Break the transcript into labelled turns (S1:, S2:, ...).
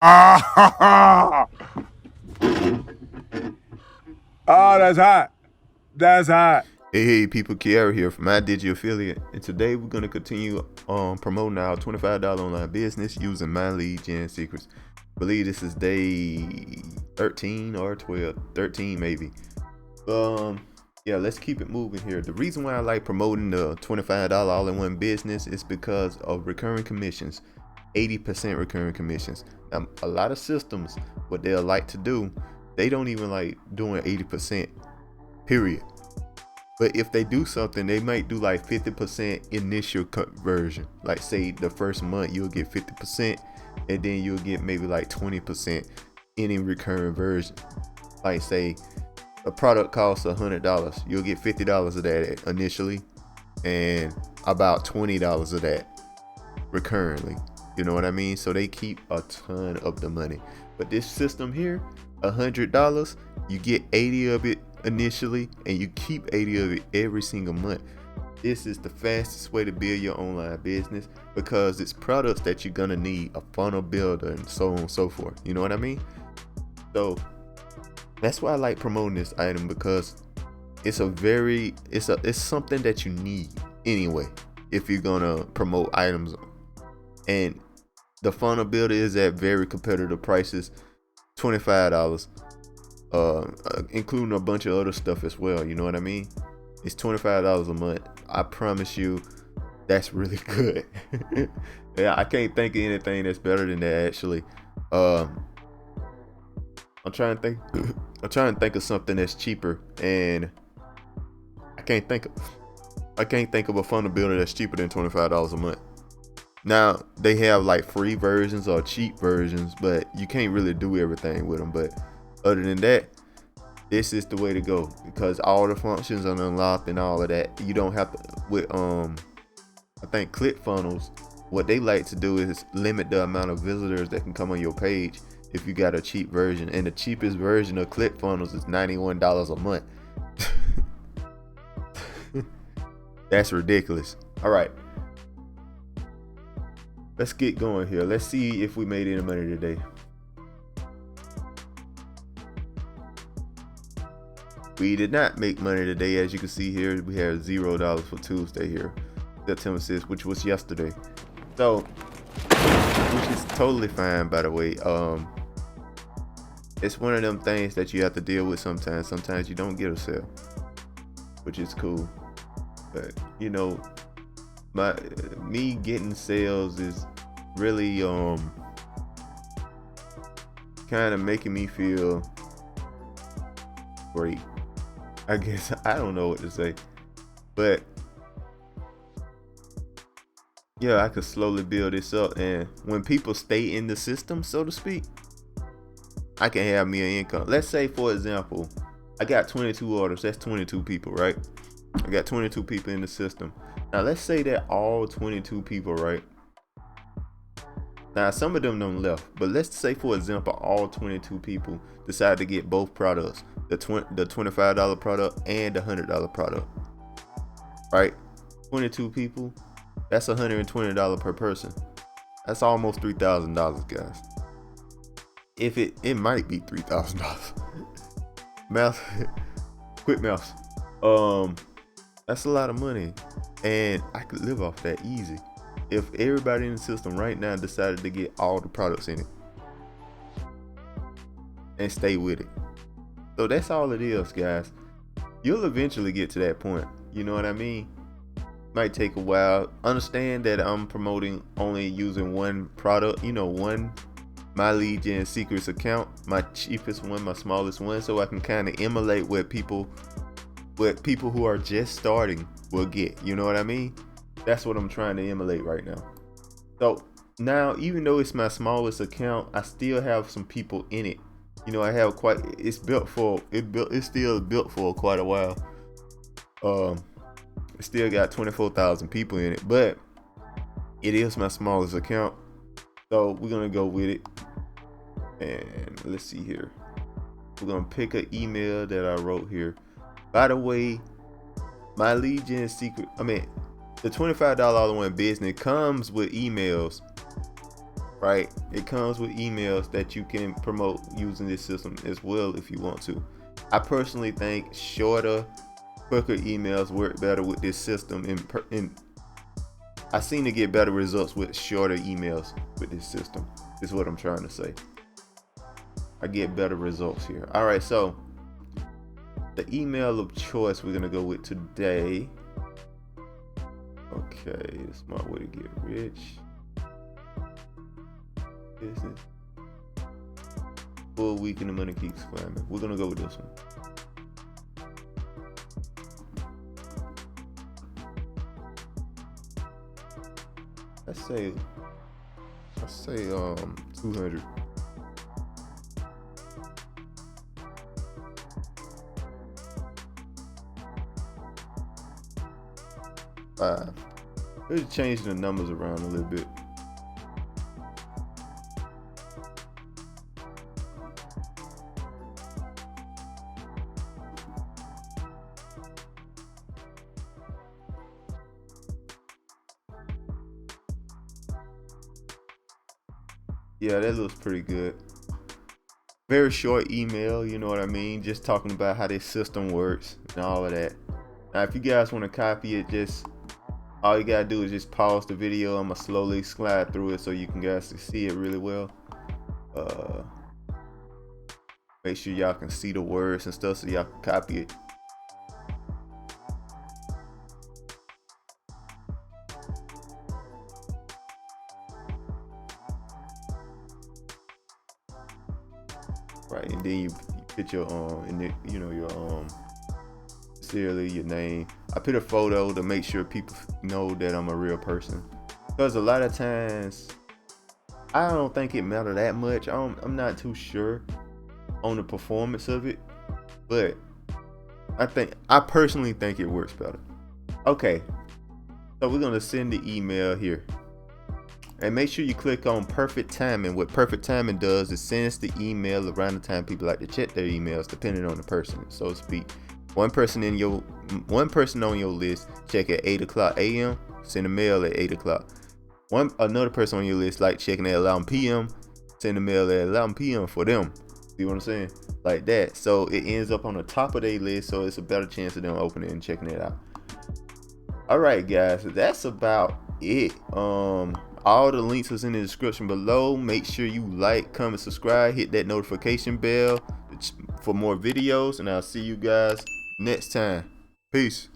S1: Ah, oh, that's hot. That's hot.
S2: Hey, people, Kiara here from My Digi Affiliate, and today we're gonna continue promoting our $25 online business using My Lead Gen Secrets. I believe this is day 13 or 12, 13 maybe. Yeah, let's keep it moving here. The reason why I like promoting the $25 all-in-one business is because of recurring commissions, 80% recurring commissions. Now, a lot of systems, what they'll like to do, they don't even like doing 80%. Period. But if they do something, they might do like 50% initial conversion. Like say the first month you'll get 50%, and then you'll get maybe like 20% any recurring version. Like say a product costs $100, you'll get $50 of that initially, and about $20 of that recurrently. You know what I mean? So they keep a ton of the money. But this system here, $100, you get 80 of it initially, and you keep 80 of it every single month. This is the fastest way to build your online business because it's products that you're gonna need, a funnel builder and so on and so forth. You know what I mean? So that's why I like promoting this item, because it's something that you need anyway if you're gonna promote items. And the funnel builder is at very competitive prices, $25, including a bunch of other stuff as well. You know what I mean? It's $25 a month. I promise you, that's really good. Yeah, I can't think of anything that's better than that actually. I'm trying to think. I'm trying to think of something that's cheaper, and I can't think of a funnel builder that's cheaper than $25 a month. Now they have like free versions or cheap versions, but you can't really do everything with them. But other than that, this is the way to go because all the functions are unlocked and all of that. You don't have to with I think ClickFunnels, what they like to do is limit the amount of visitors that can come on your page if you got a cheap version. And the cheapest version of ClickFunnels is $91 a month. That's ridiculous. All right. Let's get going here. Let's see if we made any money today. We did not make money today. As you can see here, we had $0 for Tuesday here, September 6th, which was yesterday. So, which is totally fine, by the way. It's one of them things that you have to deal with sometimes. Sometimes you don't get a sale, which is cool. But you know, me getting sales is really kind of making me feel great. I guess I don't know what to say, but yeah, I could slowly build this up, and when people stay in the system, so to speak, I can have me an income. Let's say, for example, I got 22 orders. That's 22 people, right? I got 22 people in the system. Now, let's say that all 22 people, right? Now, some of them don't left, but let's say, for example, all 22 people decide to get both products, the $25 product and the $100 product, right? 22 people, that's $120 per person. That's almost $3,000, guys. If it might be $3,000. Math, quick math. That's a lot of money, and I could live off that easy if everybody in the system right now decided to get all the products in it and stay with it. So that's all it is, guys. You'll eventually get to that point. You know what I mean? Might take a while. Understand that I'm promoting only using one product, one My Lead Gen Secrets account, my cheapest one, my smallest one, so I can kind of emulate what people who are just starting will get. You know what I mean? That's what I'm trying to emulate right now. So now, even though it's my smallest account, I still have some people in it. I have it's still built for quite a while. It still got 24,000 people in it, but it is my smallest account. So we're gonna go with it. And let's see here. We're gonna pick an email that I wrote here. By the way, My Lead Gen the $25 all-in-one business comes with emails right? It comes with emails that you can promote using this system as well if you want to. I personally think shorter, quicker emails work better with this system. I seem to get better results with shorter emails with this system, is what I'm trying to say. I get better results here. All right, so the email of choice we're gonna go with today. Okay, smart way to get rich. Business. Full week and the money keeps climbing. We're gonna go with this one. Let's say 200. Let's change the numbers around a little bit. Yeah, that looks pretty good. Very short email, you know what I mean? Just talking about how this system works and all of that. Now, if you guys want to copy it, just all you gotta do is just pause the video. I'm gonna slowly slide through it so you can guys see it really well. Make sure y'all can see the words and stuff so y'all can copy it. Right, and then you put your your sincerely, your name. I put a photo to make sure people know that I'm a real person, because a lot of times I don't think it matters that much. I'm not too sure on the performance of it, but I personally think it works better. Okay, so we're gonna send the email here. And make sure you click on perfect timing. What perfect timing does is sends the email around the time people like to check their emails, depending on the person, so to speak. One person on your list check at 8 o'clock a.m. send a mail at 8 o'clock. Another person on your list like checking at 11 p.m. send a mail at 11 p.m. for them. See what I'm saying? Like that. So it ends up on the top of their list, so it's a better chance of them opening and checking it out. All right, guys, that's about it. All the links is in the description below. Make sure you like, comment, subscribe, hit that notification bell for more videos, and I'll see you guys next time. Peace.